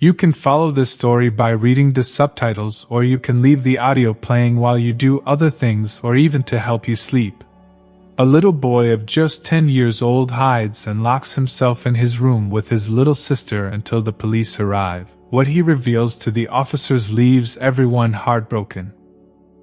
You can follow this story by reading the subtitles, or you can leave the audio playing while you do other things, or even to help you sleep. A little boy of just 10 years old hides and locks himself in his room with his little sister until the police arrive. What he reveals to the officers leaves everyone heartbroken.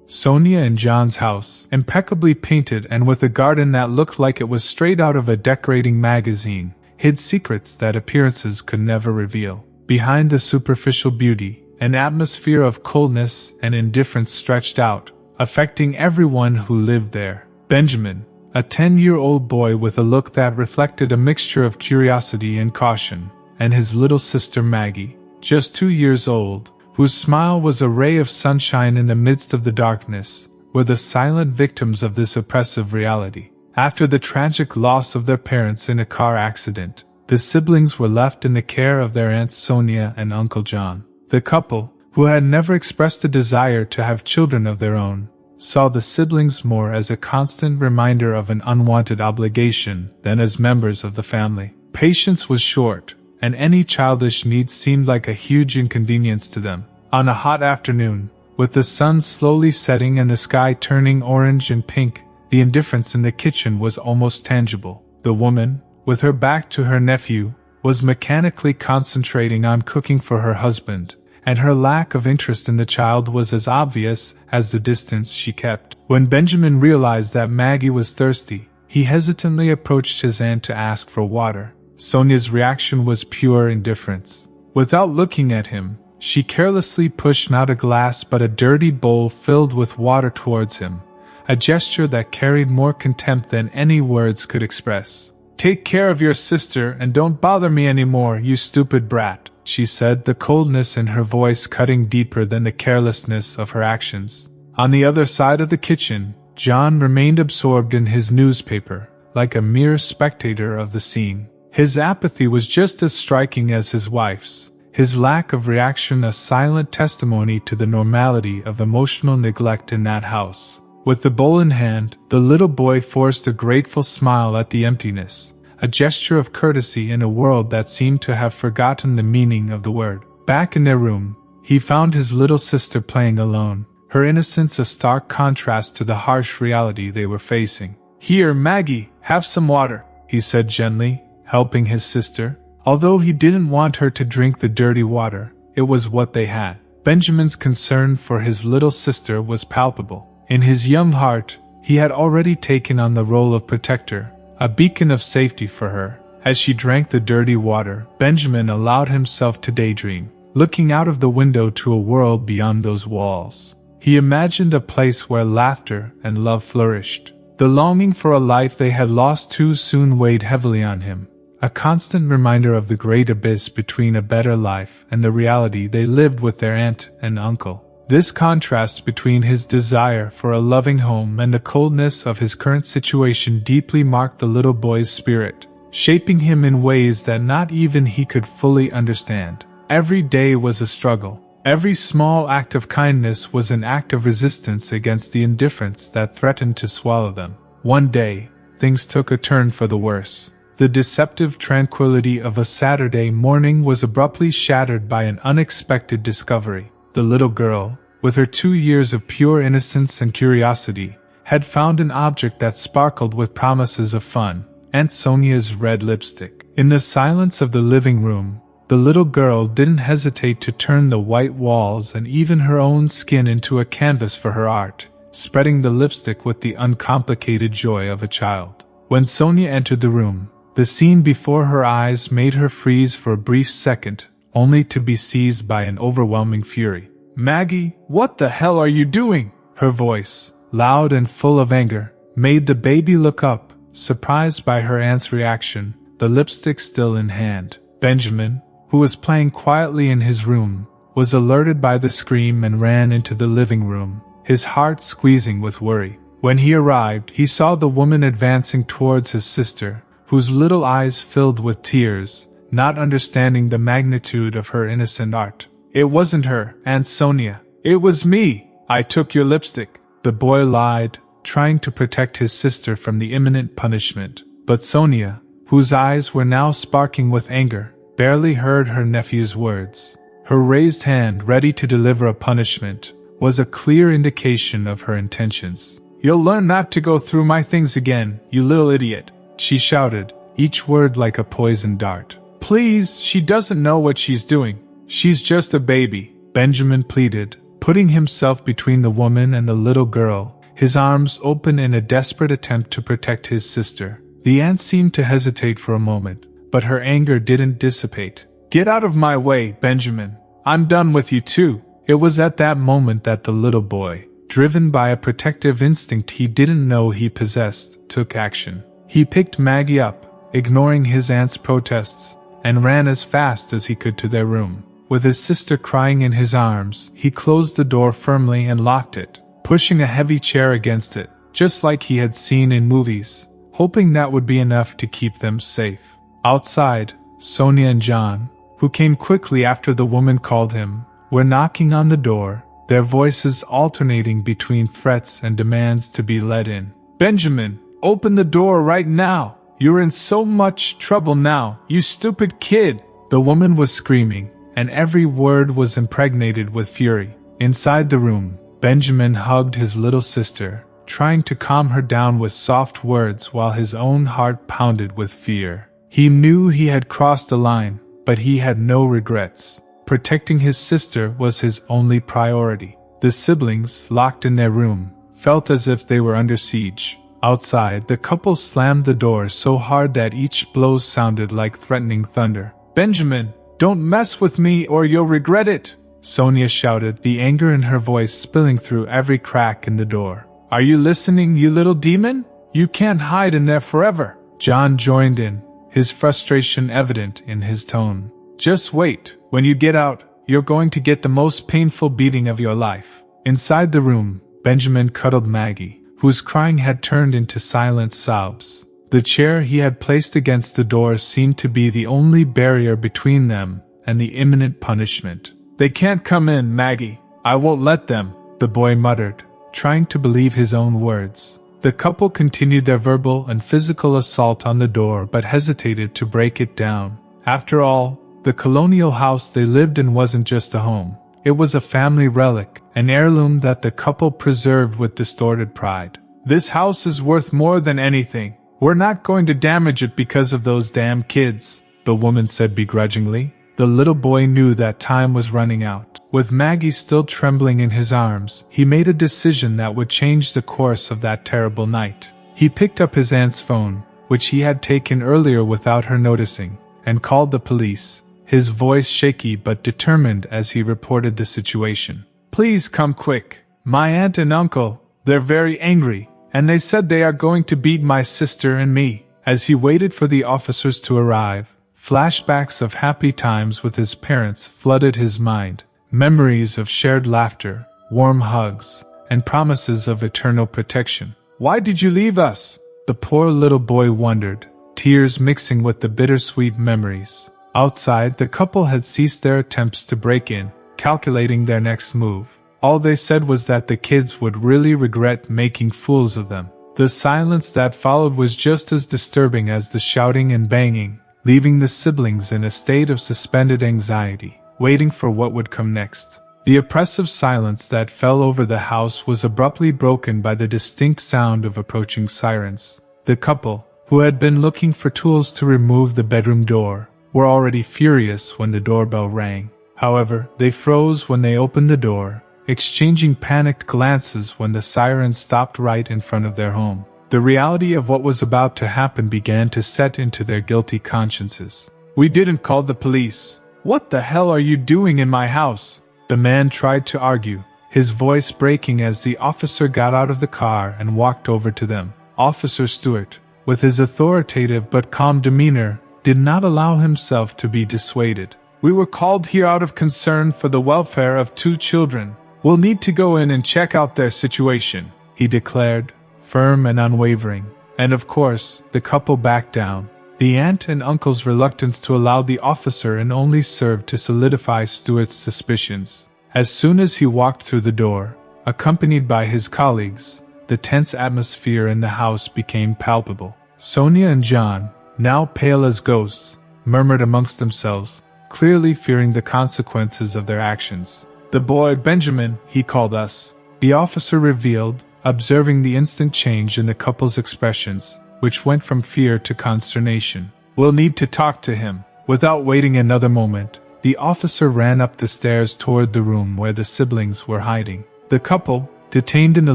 Sonya and John's house, impeccably painted and with a garden that looked like it was straight out of a decorating magazine, hid secrets that appearances could never reveal. Behind the superficial beauty, an atmosphere of coldness and indifference stretched out, affecting everyone who lived there. Benjamin, a 10-year-old boy with a look that reflected a mixture of curiosity and caution, and his little sister Maggie, just 2 years old, whose smile was a ray of sunshine in the midst of the darkness, were the silent victims of this oppressive reality. After the tragic loss of their parents in a car accident, the siblings were left in the care of their aunts Sonya and Uncle John. The couple, who had never expressed a desire to have children of their own, saw the siblings more as a constant reminder of an unwanted obligation than as members of the family. Patience was short, and any childish needs seemed like a huge inconvenience to them. On a hot afternoon, with the sun slowly setting and the sky turning orange and pink, the indifference in the kitchen was almost tangible. The woman, with her back to her nephew, was mechanically concentrating on cooking for her husband, and her lack of interest in the child was as obvious as the distance she kept. When Benjamin realized that Maggie was thirsty, he hesitantly approached his aunt to ask for water. Sonya's reaction was pure indifference. Without looking at him, she carelessly pushed not a glass but a dirty bowl filled with water towards him, a gesture that carried more contempt than any words could express. "Take care of your sister and don't bother me anymore, you stupid brat," she said, the coldness in her voice cutting deeper than the carelessness of her actions. On the other side of the kitchen, John remained absorbed in his newspaper, like a mere spectator of the scene. His apathy was just as striking as his wife's, his lack of reaction a silent testimony to the normality of emotional neglect in that house. With the bowl in hand, the little boy forced a grateful smile at the emptiness, a gesture of courtesy in a world that seemed to have forgotten the meaning of the word. Back in their room, he found his little sister playing alone, her innocence a stark contrast to the harsh reality they were facing. "Here, Maggie, have some water," he said gently, helping his sister. Although he didn't want her to drink the dirty water, it was what they had. Benjamin's concern for his little sister was palpable. In his young heart, he had already taken on the role of protector, a beacon of safety for her. As she drank the dirty water, Benjamin allowed himself to daydream, looking out of the window to a world beyond those walls. He imagined a place where laughter and love flourished. The longing for a life they had lost too soon weighed heavily on him, a constant reminder of the great abyss between a better life and the reality they lived with their aunt and uncle. This contrast between his desire for a loving home and the coldness of his current situation deeply marked the little boy's spirit, shaping him in ways that not even he could fully understand. Every day was a struggle. Every small act of kindness was an act of resistance against the indifference that threatened to swallow them. One day, things took a turn for the worse. The deceptive tranquility of a Saturday morning was abruptly shattered by an unexpected discovery. The little girl, with her 2 years of pure innocence and curiosity, had found an object that sparkled with promises of fun: Aunt Sonia's red lipstick. In the silence of the living room, the little girl didn't hesitate to turn the white walls and even her own skin into a canvas for her art, spreading the lipstick with the uncomplicated joy of a child. When Sonya entered the room, the scene before her eyes made her freeze for a brief second, only to be seized by an overwhelming fury. "Maggie, what the hell are you doing?" Her voice, loud and full of anger, made the baby look up, surprised by her aunt's reaction, the lipstick still in hand. Benjamin, who was playing quietly in his room, was alerted by the scream and ran into the living room, his heart squeezing with worry. When he arrived, he saw the woman advancing towards his sister, whose little eyes filled with tears, not understanding the magnitude of her innocent art. "It wasn't her, Aunt Sonya. It was me. I took your lipstick," the boy lied, trying to protect his sister from the imminent punishment. But Sonya, whose eyes were now sparkling with anger, barely heard her nephew's words. her raised hand ready to deliver a punishment, was a clear indication of her intentions. "You'll learn not to go through my things again, you little idiot," she shouted, each word like a poisoned dart. "Please, she doesn't know what she's doing. She's just a baby," Benjamin pleaded, putting himself between the woman and the little girl, his arms open in a desperate attempt to protect his sister. The aunt seemed to hesitate for a moment, but her anger didn't dissipate. "Get out of my way, Benjamin. I'm done with you too." It was at that moment that the little boy, driven by a protective instinct he didn't know he possessed, took action. He picked Maggie up, ignoring his aunt's protests, and ran as fast as he could to their room. With his sister crying in his arms, he closed the door firmly and locked it, pushing a heavy chair against it, just like he had seen in movies, hoping that would be enough to keep them safe. Outside, Sonya and John, who came quickly after the woman called him, were knocking on the door, their voices alternating between threats and demands to be let in. "Benjamin, open the door right now! You're in so much trouble now, you stupid kid!" The woman was screaming, and every word was impregnated with fury. Inside the room, Benjamin hugged his little sister, trying to calm her down with soft words while his own heart pounded with fear. He knew he had crossed the line, but he had no regrets. Protecting his sister was his only priority. The siblings, locked in their room, felt as if they were under siege. Outside, the couple slammed the door so hard that each blow sounded like threatening thunder. "Benjamin, don't mess with me or you'll regret it!" Sonya shouted, the anger in her voice spilling through every crack in the door. "Are you listening, you little demon? You can't hide in there forever!" John joined in, his frustration evident in his tone. "Just wait. When you get out, you're going to get the most painful beating of your life." Inside the room, Benjamin cuddled Maggie, whose crying had turned into silent sobs. The chair he had placed against the door seemed to be the only barrier between them and the imminent punishment. "They can't come in, Maggie. I won't let them," the boy muttered, trying to believe his own words. The couple continued their verbal and physical assault on the door but hesitated to break it down. After all, the colonial house they lived in wasn't just a home. It was a family relic, an heirloom that the couple preserved with distorted pride. "This house is worth more than anything. We're not going to damage it because of those damn kids," the woman said begrudgingly. The little boy knew that time was running out. With Maggie still trembling in his arms, he made a decision that would change the course of that terrible night. He picked up his aunt's phone, which he had taken earlier without her noticing, and called the police, his voice shaky but determined as he reported the situation. "Please come quick. My aunt and uncle, they're very angry, and they said they are going to beat my sister and me." As he waited for the officers to arrive, flashbacks of happy times with his parents flooded his mind, memories of shared laughter, warm hugs, and promises of eternal protection. "Why did you leave us?" the poor little boy wondered, tears mixing with the bittersweet memories. Outside, the couple had ceased their attempts to break in, calculating their next move. All they said was that the kids would really regret making fools of them. The silence that followed was just as disturbing as the shouting and banging, leaving the siblings in a state of suspended anxiety, waiting for what would come next. The oppressive silence that fell over the house was abruptly broken by the distinct sound of approaching sirens. The couple, who had been looking for tools to remove the bedroom door, were already furious when the doorbell rang. However, they froze when they opened the door, exchanging panicked glances when the siren stopped right in front of their home. The reality of what was about to happen began to set into their guilty consciences. "We didn't call the police. What the hell are you doing in my house?" the man tried to argue, his voice breaking as the officer got out of the car and walked over to them. Officer Stewart, with his authoritative but calm demeanor, did not allow himself to be dissuaded. "We were called here out of concern for the welfare of 2 children. We'll need to go in and check out their situation," he declared, firm and unwavering. And of course, the couple backed down. The aunt and uncle's reluctance to allow the officer in only served to solidify Stewart's suspicions. As soon as he walked through the door, accompanied by his colleagues, the tense atmosphere in the house became palpable. Sonya and John, now pale as ghosts, murmured amongst themselves, clearly fearing the consequences of their actions. "The boy Benjamin, he called us," the officer revealed, observing the instant change in the couple's expressions, which went from fear to consternation. "We'll need to talk to him." Without waiting another moment, the officer ran up the stairs toward the room where the siblings were hiding. The couple, detained in the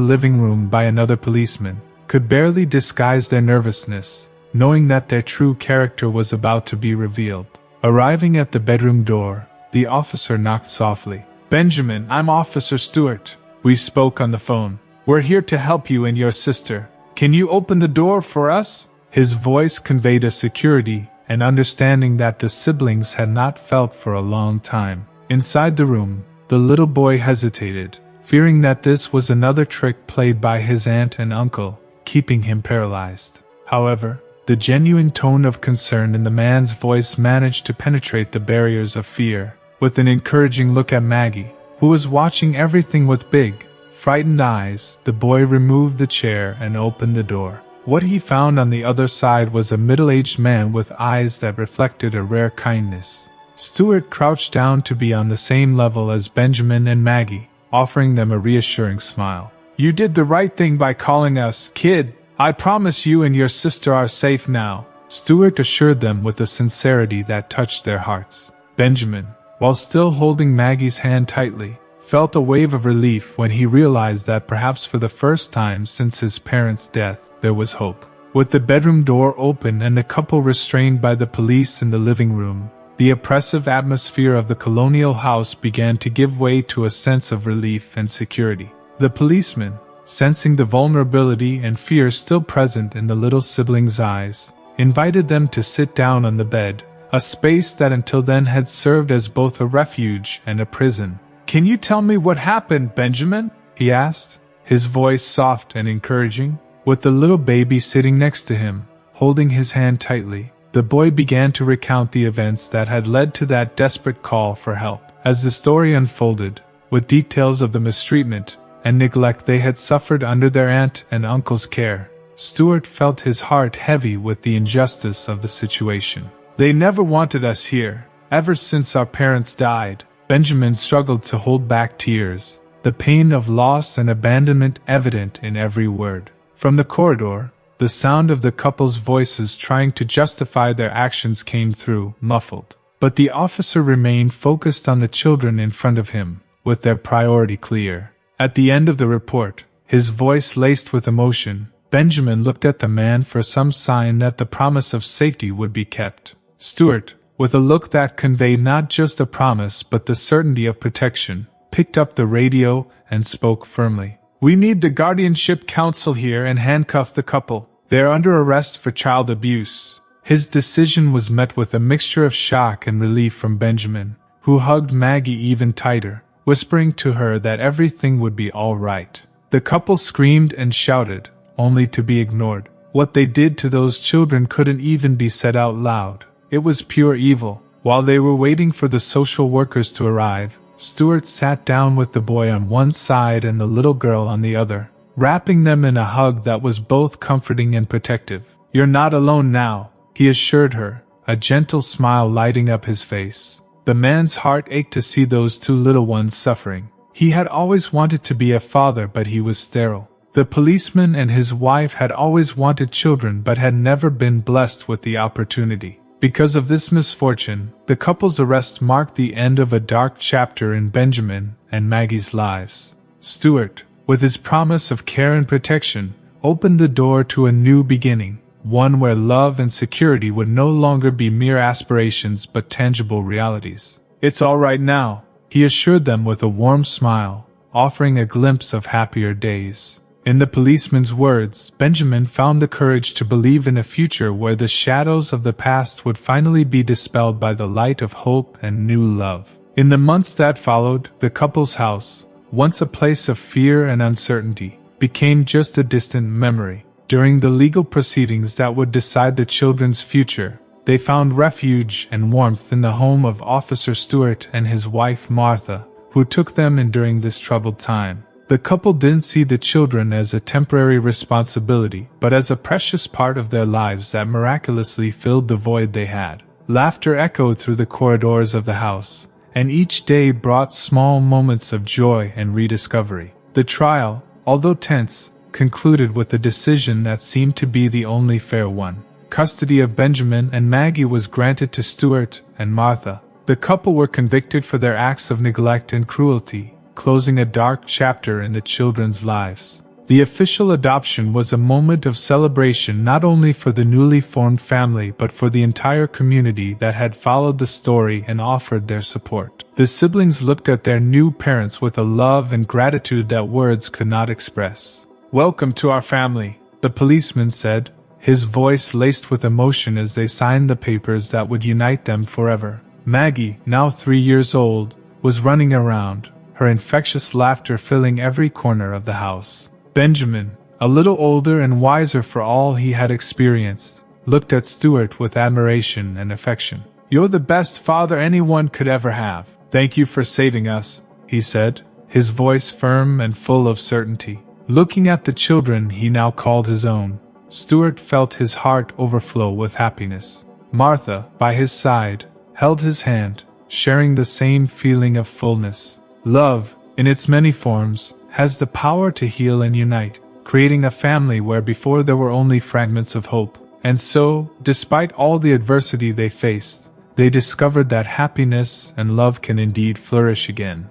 living room by another policeman, could barely disguise their nervousness, knowing that their true character was about to be revealed. Arriving at the bedroom door, the officer knocked softly. "Benjamin, I'm Officer Stewart. We spoke on the phone. We're here to help you and your sister. Can you open the door for us?" His voice conveyed a security and understanding that the siblings had not felt for a long time. Inside the room, the little boy hesitated, fearing that this was another trick played by his aunt and uncle, keeping him paralyzed. However, the genuine tone of concern in the man's voice managed to penetrate the barriers of fear. With an encouraging look at Maggie, who was watching everything with big, frightened eyes, the boy removed the chair and opened the door. What he found on the other side was a middle-aged man with eyes that reflected a rare kindness. Stewart crouched down to be on the same level as Benjamin and Maggie, offering them a reassuring smile. "You did the right thing by calling us, kid. I promise you and your sister are safe now," Stewart assured them with a sincerity that touched their hearts. Benjamin, while still holding Maggie's hand tightly, felt a wave of relief when he realized that perhaps for the first time since his parents' death, there was hope. With the bedroom door open and the couple restrained by the police in the living room, the oppressive atmosphere of the colonial house began to give way to a sense of relief and security. The policeman, sensing the vulnerability and fear still present in the little siblings' eyes, invited them to sit down on the bed, a space that until then had served as both a refuge and a prison. "Can you tell me what happened, Benjamin?" he asked, his voice soft and encouraging. With the little baby sitting next to him, holding his hand tightly, the boy began to recount the events that had led to that desperate call for help. As the story unfolded, with details of the mistreatment and neglect they had suffered under their aunt and uncle's care, Stewart felt his heart heavy with the injustice of the situation. "They never wanted us here, ever since our parents died." Benjamin struggled to hold back tears, the pain of loss and abandonment evident in every word. From the corridor, the sound of the couple's voices trying to justify their actions came through, muffled. But the officer remained focused on the children in front of him, with their priority clear. At the end of the report, his voice laced with emotion, Benjamin looked at the man for some sign that the promise of safety would be kept. Stewart, with a look that conveyed not just a promise but the certainty of protection, picked up the radio and spoke firmly. "We need the guardianship council here and handcuff the couple. They're under arrest for child abuse." His decision was met with a mixture of shock and relief from Benjamin, who hugged Maggie even tighter, whispering to her that everything would be all right. The couple screamed and shouted, only to be ignored. What they did to those children couldn't even be said out loud. It was pure evil. While they were waiting for the social workers to arrive, Stewart sat down with the boy on one side and the little girl on the other, wrapping them in a hug that was both comforting and protective. "You're not alone now," he assured her, a gentle smile lighting up his face. The man's heart ached to see those two little ones suffering. He had always wanted to be a father, but he was sterile. The policeman and his wife had always wanted children but had never been blessed with the opportunity. Because of this misfortune, the couple's arrest marked the end of a dark chapter in Benjamin and Maggie's lives. Stewart, with his promise of care and protection, opened the door to a new beginning, one where love and security would no longer be mere aspirations but tangible realities. "It's all right now," he assured them with a warm smile, offering a glimpse of happier days. In the policeman's words, Benjamin found the courage to believe in a future where the shadows of the past would finally be dispelled by the light of hope and new love. In the months that followed, the couple's house, once a place of fear and uncertainty, became just a distant memory. During the legal proceedings that would decide the children's future, they found refuge and warmth in the home of Officer Stewart and his wife Martha, who took them in during this troubled time. The couple didn't see the children as a temporary responsibility, but as a precious part of their lives that miraculously filled the void they had. Laughter echoed through the corridors of the house, and each day brought small moments of joy and rediscovery. The trial, although tense, concluded with a decision that seemed to be the only fair one. Custody of Benjamin and Maggie was granted to Stuart and Martha. The couple were convicted for their acts of neglect and cruelty, closing a dark chapter in the children's lives. The official adoption was a moment of celebration not only for the newly formed family but for the entire community that had followed the story and offered their support. The siblings looked at their new parents with a love and gratitude that words could not express. "Welcome to our family," the policeman said, his voice laced with emotion as they signed the papers that would unite them forever. Maggie, now 3 years old, was running around, her infectious laughter filling every corner of the house. Benjamin, a little older and wiser for all he had experienced, looked at Stuart with admiration and affection. "You're the best father anyone could ever have. Thank you for saving us," he said, his voice firm and full of certainty. Looking at the children he now called his own, Stuart felt his heart overflow with happiness. Martha, by his side, held his hand, sharing the same feeling of fullness. Love, in its many forms, has the power to heal and unite, creating a family where before there were only fragments of hope. And so, despite all the adversity they faced, they discovered that happiness and love can indeed flourish again.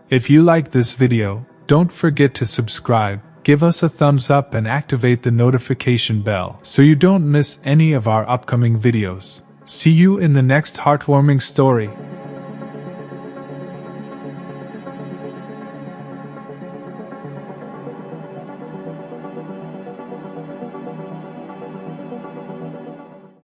If you like this video, don't forget to subscribe, give us a thumbs up and activate the notification bell so you don't miss any of our upcoming videos. See you in the next heartwarming story.